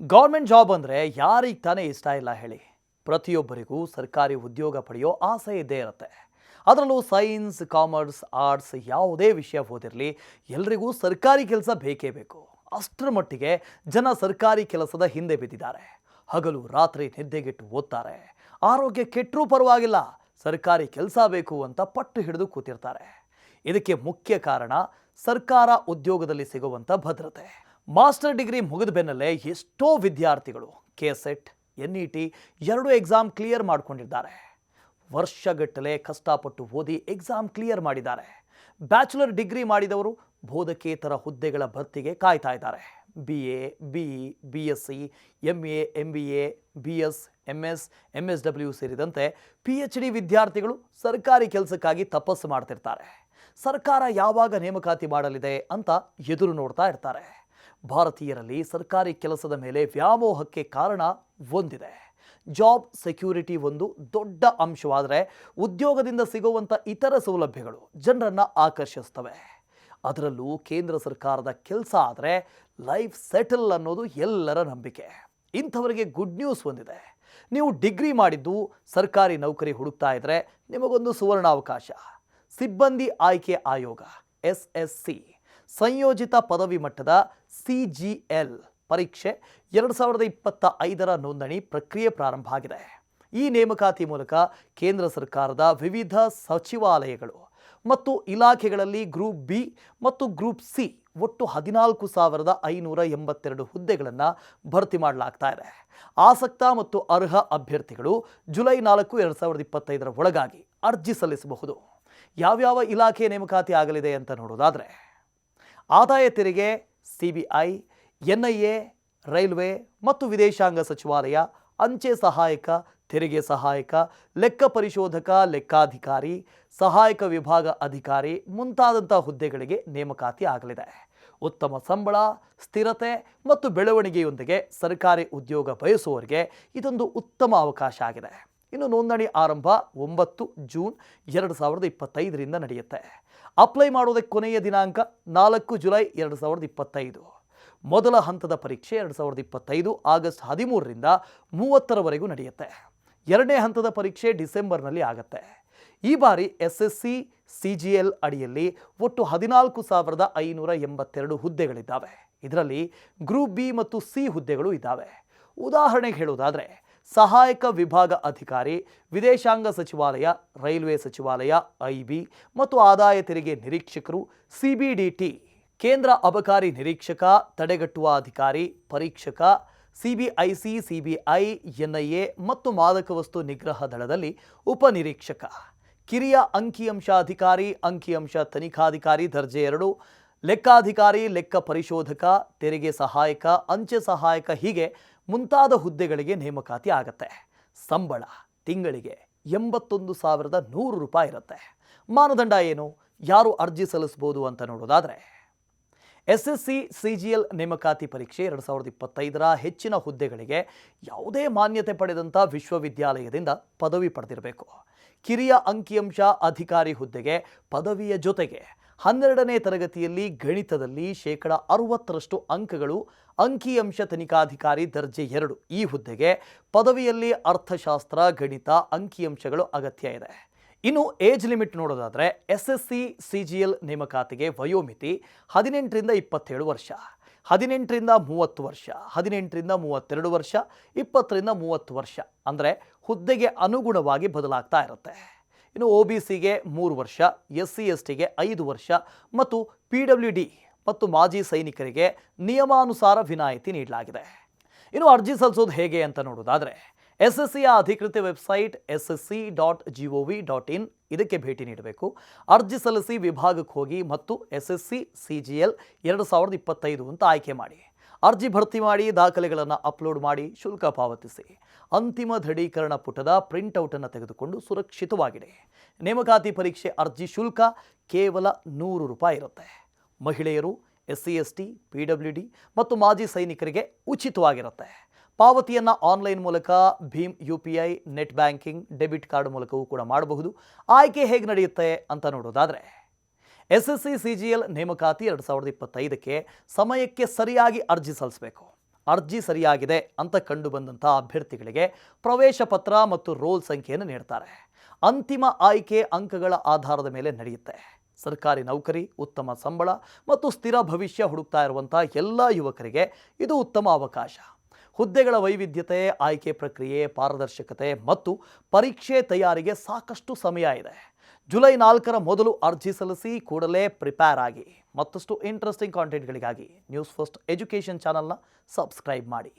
Government job ಅಂದರೆ ಯಾರಿಗೆ ತಾನೇ ಇಷ್ಟ ಇಲ್ಲ ಹೇಳಿ. ಪ್ರತಿಯೊಬ್ಬರಿಗೂ ಸರ್ಕಾರಿ ಉದ್ಯೋಗ ಪಡೆಯೋ ಆಸೆ ಇದ್ದೇ ಇರುತ್ತೆ. ಅದರಲ್ಲೂ ಸೈನ್ಸ್, ಕಾಮರ್ಸ್, ಆರ್ಟ್ಸ್ ಯಾವುದೇ ವಿಷಯ ಓದಿರಲಿ, ಎಲ್ರಿಗೂ ಸರ್ಕಾರಿ ಕೆಲಸ ಬೇಕೇ ಬೇಕು. ಅಷ್ಟರ ಮಟ್ಟಿಗೆ ಜನ ಸರ್ಕಾರಿ ಕೆಲಸದ ಹಿಂದೆ ಬಿದ್ದಿದ್ದಾರೆ. ಹಗಲು ರಾತ್ರಿ ನಿದ್ದೆಗೆಟ್ಟು ಓದ್ತಾರೆ. ಆರೋಗ್ಯ ಕೆಟ್ಟರೂ ಪರವಾಗಿಲ್ಲ, ಸರ್ಕಾರಿ ಕೆಲಸ ಬೇಕು ಅಂತ ಪಟ್ಟು ಹಿಡಿದು ಕೂತಿರ್ತಾರೆ. ಇದಕ್ಕೆ ಮುಖ್ಯ ಕಾರಣ ಸರ್ಕಾರ ಉದ್ಯೋಗದಲ್ಲಿ ಸಿಗುವಂಥ ಭದ್ರತೆ. ಮಾಸ್ಟರ್ ಡಿಗ್ರಿ ಮುಗಿದ ಬೆನ್ನಲ್ಲೇ ಎಷ್ಟೋ ವಿದ್ಯಾರ್ಥಿಗಳು ಕೆಸೆಟ್, NET ಎರಡೂ ಎಕ್ಸಾಮ್ ಕ್ಲಿಯರ್ ಮಾಡ್ಕೊಂಡಿದ್ದಾರೆ. ವರ್ಷಗಟ್ಟಲೆ ಕಷ್ಟಪಟ್ಟು ಓದಿ ಎಕ್ಸಾಮ್ ಕ್ಲಿಯರ್ ಮಾಡಿದ್ದಾರೆ. ಬ್ಯಾಚುಲರ್ ಡಿಗ್ರಿ ಮಾಡಿದವರು ಬೋಧಕೇತರ ಹುದ್ದೆಗಳ ಭರ್ತಿಗೆ ಕಾಯ್ತಾ ಇದ್ದಾರೆ. BA, BE, BSc, MA, MBA, BS, MS, MSW ಸೇರಿದಂತೆ PhD ವಿದ್ಯಾರ್ಥಿಗಳು ಸರ್ಕಾರಿ ಕೆಲಸಕ್ಕಾಗಿ ತಪಸ್ಸು ಮಾಡ್ತಿರ್ತಾರೆ. ಸರ್ಕಾರ ಯಾವಾಗ ನೇಮಕಾತಿ ಮಾಡಲಿದೆ ಅಂತ ಎದುರು ನೋಡ್ತಾ ಇರ್ತಾರೆ. ಭಾರತೀಯರಲ್ಲಿ ಸರ್ಕಾರಿ ಕೆಲಸದ ಮೇಲೆ ವ್ಯಾಮೋಹಕ್ಕೆ ಕಾರಣ ಒಂದಿದೆ. ಜಾಬ್ ಸೆಕ್ಯೂರಿಟಿ ಒಂದು ದೊಡ್ಡ ಅಂಶವಾದರೆ, ಉದ್ಯೋಗದಿಂದ ಸಿಗುವಂಥ ಇತರ ಸೌಲಭ್ಯಗಳು ಜನರನ್ನು ಆಕರ್ಷಿಸ್ತವೆ. ಅದರಲ್ಲೂ ಕೇಂದ್ರ ಸರ್ಕಾರದ ಕೆಲಸ ಆದರೆ ಲೈಫ್ ಸೆಟಲ್ ಅನ್ನೋದು ಎಲ್ಲರ ನಂಬಿಕೆ. ಇಂಥವರಿಗೆ ಗುಡ್ ನ್ಯೂಸ್ ಒಂದಿದೆ. ನೀವು ಡಿಗ್ರಿ ಮಾಡಿದ್ದು ಸರ್ಕಾರಿ ನೌಕರಿ ಹುಡುಕ್ತಾ ಇದ್ದರೆ ನಿಮಗೊಂದು ಸುವರ್ಣಾವಕಾಶ. ಸಿಬ್ಬಂದಿ ಆಯ್ಕೆ ಆಯೋಗ SSC ಸಂಯೋಜಿತ ಪದವಿ ಮಟ್ಟದ CGL ಪರೀಕ್ಷೆ 2025ರ ನೋಂದಣಿ ಪ್ರಕ್ರಿಯೆ ಪ್ರಾರಂಭ ಆಗಿದೆ. ಈ ನೇಮಕಾತಿ ಮೂಲಕ ಕೇಂದ್ರ ಸರ್ಕಾರದ ವಿವಿಧ ಸಚಿವಾಲಯಗಳು ಮತ್ತು ಇಲಾಖೆಗಳಲ್ಲಿ ಗ್ರೂಪ್ B ಮತ್ತು ಗ್ರೂಪ್ C ಒಟ್ಟು 14,582 ಹುದ್ದೆಗಳನ್ನು ಭರ್ತಿ ಮಾಡಲಾಗ್ತಾ ಇದೆ. ಆಸಕ್ತ ಮತ್ತು ಅರ್ಹ ಅಭ್ಯರ್ಥಿಗಳು ಜುಲೈ 4, 2025ರ ಒಳಗಾಗಿ ಅರ್ಜಿ ಸಲ್ಲಿಸಬಹುದು. ಯಾವ್ಯಾವ ಇಲಾಖೆ ನೇಮಕಾತಿ ಆಗಲಿದೆ ಅಂತ ನೋಡೋದಾದರೆ, ಆದಾಯ ತೆರಿಗೆ, CBI, NIA, ರೈಲ್ವೆ ಮತ್ತು ವಿದೇಶಾಂಗ ಸಚಿವಾಲಯ, ಅಂಚೆ ಸಹಾಯಕ, ತೆರಿಗೆ ಸಹಾಯಕ, ಲೆಕ್ಕ ಪರಿಶೋಧಕ, ಲೆಕ್ಕಾಧಿಕಾರಿ, ಸಹಾಯಕ ವಿಭಾಗ ಅಧಿಕಾರಿ ಮುಂತಾದಂಥ ಹುದ್ದೆಗಳಿಗೆ ನೇಮಕಾತಿ ಆಗಲಿದೆ. ಉತ್ತಮ ಸಂಬಳ, ಸ್ಥಿರತೆ ಮತ್ತು ಬೆಳವಣಿಗೆಯೊಂದಿಗೆ ಸರ್ಕಾರಿ ಉದ್ಯೋಗ ಬಯಸುವವರಿಗೆ ಇದೊಂದು ಉತ್ತಮ ಅವಕಾಶ ಆಗಿದೆ. ಇನ್ನು ನೋಂದಣಿ ಆರಂಭ 9 ಜೂನ್ 2025ರಿಂದ ನಡೆಯುತ್ತೆ. ಅಪ್ಲೈ ಮಾಡೋದಕ್ಕೆ ಕೊನೆಯ ದಿನಾಂಕ 4 ಜುಲೈ 2025. ಮೊದಲ ಹಂತದ ಪರೀಕ್ಷೆ 2025 ಆಗಸ್ಟ್ 13ರಿಂದ 30ರವರೆಗೂ ನಡೆಯುತ್ತೆ. ಎರಡನೇ ಹಂತದ ಪರೀಕ್ಷೆ ಡಿಸೆಂಬರ್ನಲ್ಲಿ ಆಗುತ್ತೆ. ಈ ಬಾರಿ SSC CGL ಅಡಿಯಲ್ಲಿ ಒಟ್ಟು 14,582 ಹುದ್ದೆಗಳಿದ್ದಾವೆ. ಇದರಲ್ಲಿ ಗ್ರೂಪ್ B ಮತ್ತು C ಹುದ್ದೆಗಳು ಇದ್ದಾವೆ. ಉದಾಹರಣೆಗೆ ಹೇಳೋದಾದರೆ, ಸಹಾಯಕ ವಿಭಾಗ ಅಧಿಕಾರಿ, ವಿದೇಶಾಂಗ ಸಚಿವಾಲಯ, ರೈಲ್ವೆ ಸಚಿವಾಲಯ, IB ಮತ್ತು ಆದಾಯ ತೆರಿಗೆ ನಿರೀಕ್ಷಕರು, CBDT, ಕೇಂದ್ರ ಅಬಕಾರಿ ನಿರೀಕ್ಷಕ, ತಡೆಗಟ್ಟುವ ಅಧಿಕಾರಿ, ಪರೀಕ್ಷಕ, CBIC, CBI, NIA ಮತ್ತು ಮಾದಕ ವಸ್ತು ನಿಗ್ರಹ ದಳದಲ್ಲಿ ಉಪನಿರೀಕ್ಷಕ, ಕಿರಿಯ ಅಂಕಿಅಂಶ ಅಧಿಕಾರಿ, ಅಂಕಿಅಂಶ ತನಿಖಾಧಿಕಾರಿ ದರ್ಜೆ 2, ಲೆಕ್ಕಾಧಿಕಾರಿ, ಲೆಕ್ಕ ಪರಿಶೋಧಕ, ತೆರಿಗೆ ಸಹಾಯಕ, ಅಂಚೆ ಸಹಾಯಕ ಹೀಗೆ ಮುಂತಾದ ಹುದ್ದೆಗಳಿಗೆ ನೇಮಕಾತಿ ಆಗತ್ತೆ. ಸಂಬಳ ತಿಂಗಳಿಗೆ 81,100 ರೂಪಾಯಿ ಇರುತ್ತೆ. ಮಾನದಂಡ ಏನು, ಯಾರು ಅರ್ಜಿ ಸಲ್ಲಿಸಬಹುದು ಅಂತ ನೋಡೋದಾದರೆ, SSC CGL ನೇಮಕಾತಿ ಪರೀಕ್ಷೆ 2025ರ ಹೆಚ್ಚಿನ ಹುದ್ದೆಗಳಿಗೆ ಯಾವುದೇ ಮಾನ್ಯತೆ ಪಡೆದಂಥ ವಿಶ್ವವಿದ್ಯಾಲಯದಿಂದ ಪದವಿ ಪಡೆದಿರಬೇಕು. ಕಿರಿಯ ಅಂಕಿಅಂಶ ಅಧಿಕಾರಿ ಹುದ್ದೆಗೆ ಪದವಿಯ ಜೊತೆಗೆ 12ನೇ ತರಗತಿಯಲ್ಲಿ ಗಣಿತದಲ್ಲಿ 60% ಅಂಕಗಳು, ಅಂಕಿಅಂಶ ತನಿಖಾಧಿಕಾರಿ ದರ್ಜೆ 2 ಈ ಹುದ್ದೆಗೆ ಪದವಿಯಲ್ಲಿ ಅರ್ಥಶಾಸ್ತ್ರ, ಗಣಿತ, ಅಂಕಿಅಂಶಗಳು ಅಗತ್ಯ ಇದೆ. ಇನ್ನು ಏಜ್ ಲಿಮಿಟ್ ನೋಡೋದಾದರೆ, SSC CGL ನೇಮಕಾತಿಗೆ ವಯೋಮಿತಿ 18ರಿಂದ 27 ವರ್ಷ, 18ರಿಂದ 30 ವರ್ಷ, 18ರಿಂದ 32 ವರ್ಷ, 20ರಿಂದ 30 ವರ್ಷ ಅಂದರೆ ಹುದ್ದೆಗೆ ಅನುಗುಣವಾಗಿ ಬದಲಾಗ್ತಾ ಇರುತ್ತೆ. ಇನ್ನು OBCಗೆ 3 ವರ್ಷ, SC STಗೆ 5 ವರ್ಷ ಮತ್ತು PWD ಮತ್ತು ಮಾಜಿ ಸೈನಿಕರಿಗೆ ನಿಯಮಾನುಸಾರ ವಿನಾಯಿತಿ ನೀಡಲಾಗಿದೆ. ಇನ್ನು ಅರ್ಜಿ ಸಲ್ಲಿಸೋದು ಹೇಗೆ ಅಂತ ನೋಡೋದಾದರೆ, SSCಯ ಅಧಿಕೃತ ವೆಬ್ಸೈಟ್ ssc.gov.in ಇದಕ್ಕೆ ಭೇಟಿ ನೀಡಬೇಕು. ಅರ್ಜಿ ಸಲ್ಲಿಸಿ ವಿಭಾಗಕ್ಕೆ ಹೋಗಿ ಮತ್ತು SSC CGL 2025 ಅಂತ ಆಯ್ಕೆ ಮಾಡಿ. ಅರ್ಜಿ ಭರ್ತಿ ಮಾಡಿ, ದಾಖಲೆಗಳನ್ನು ಅಪ್ಲೋಡ್ ಮಾಡಿ, ಶುಲ್ಕ ಪಾವತಿಸಿ. ಅಂತಿಮ ದೃಢೀಕರಣ ಪುಟದ ಪ್ರಿಂಟ್ಔಟನ್ನು ತೆಗೆದುಕೊಂಡು ಸುರಕ್ಷಿತವಾಗಿಡಿ. ನೇಮಕಾತಿ ಪರೀಕ್ಷೆ ಅರ್ಜಿ ಶುಲ್ಕ ಕೇವಲ 100 ರೂಪಾಯಿ ಇರುತ್ತೆ. ಮಹಿಳೆಯರು, SC ST, PWD ಮತ್ತು ಮಾಜಿ ಸೈನಿಕರಿಗೆ ಉಚಿತವಾಗಿರುತ್ತೆ. ಪಾವತಿಯನ್ನು ಆನ್ಲೈನ್ ಮೂಲಕ, Bhim UPI, net banking, debit card ಮೂಲಕವೂ ಕೂಡ ಮಾಡಬಹುದು. ಆಯ್ಕೆ ಹೇಗೆ ನಡೆಯುತ್ತೆ ಅಂತ ನೋಡೋದಾದರೆ, SSC CGL ನೇಮಕಾತಿ 2025ಕ್ಕೆ ಸಮಯಕ್ಕೆ ಸರಿಯಾಗಿ ಅರ್ಜಿ ಸಲ್ಲಿಸಬೇಕು. ಅರ್ಜಿ ಸರಿಯಾಗಿದೆ ಅಂತ ಕಂಡು ಬಂದಂಥ ಅಭ್ಯರ್ಥಿಗಳಿಗೆ ಪ್ರವೇಶ ಪತ್ರ ಮತ್ತು ರೋಲ್ ಸಂಖ್ಯೆಯನ್ನು ನೀಡ್ತಾರೆ. ಅಂತಿಮ ಆಯ್ಕೆ ಅಂಕಗಳ ಆಧಾರದ ಮೇಲೆ ನಡೆಯುತ್ತೆ. ಸರ್ಕಾರಿ ನೌಕರಿ, ಉತ್ತಮ ಸಂಬಳ ಮತ್ತು ಸ್ಥಿರ ಭವಿಷ್ಯ ಹುಡುಕ್ತಾ ಇರುವಂಥ ಎಲ್ಲ ಯುವಕರಿಗೆ ಇದು ಉತ್ತಮ ಅವಕಾಶ. ಹುದ್ದೆಗಳ ವೈವಿಧ್ಯತೆ, ಆಯ್ಕೆ ಪ್ರಕ್ರಿಯೆ, ಪಾರದರ್ಶಕತೆ ಮತ್ತು ಪರೀಕ್ಷೆ ತಯಾರಿಗೆ ಸಾಕಷ್ಟು ಸಮಯ ಇದೆ. ಜುಲೈ 4ರ ಮೊದಲು ಅರ್ಜಿ ಸಲ್ಲಿಸಿ ಕೂಡಲೇ ಪ್ರಿಪೇರ್ ಆಗಿ. ಮತ್ತಷ್ಟು ಇಂಟ್ರೆಸ್ಟಿಂಗ್ ಕಾಂಟೆಂಟ್ಗಳಿಗಾಗಿ ನ್ಯೂಸ್ ಫಸ್ಟ್ ಎಜುಕೇಷನ್ ಚಾನಲ್ನ ಸಬ್ಸ್ಕ್ರೈಬ್ ಮಾಡಿ.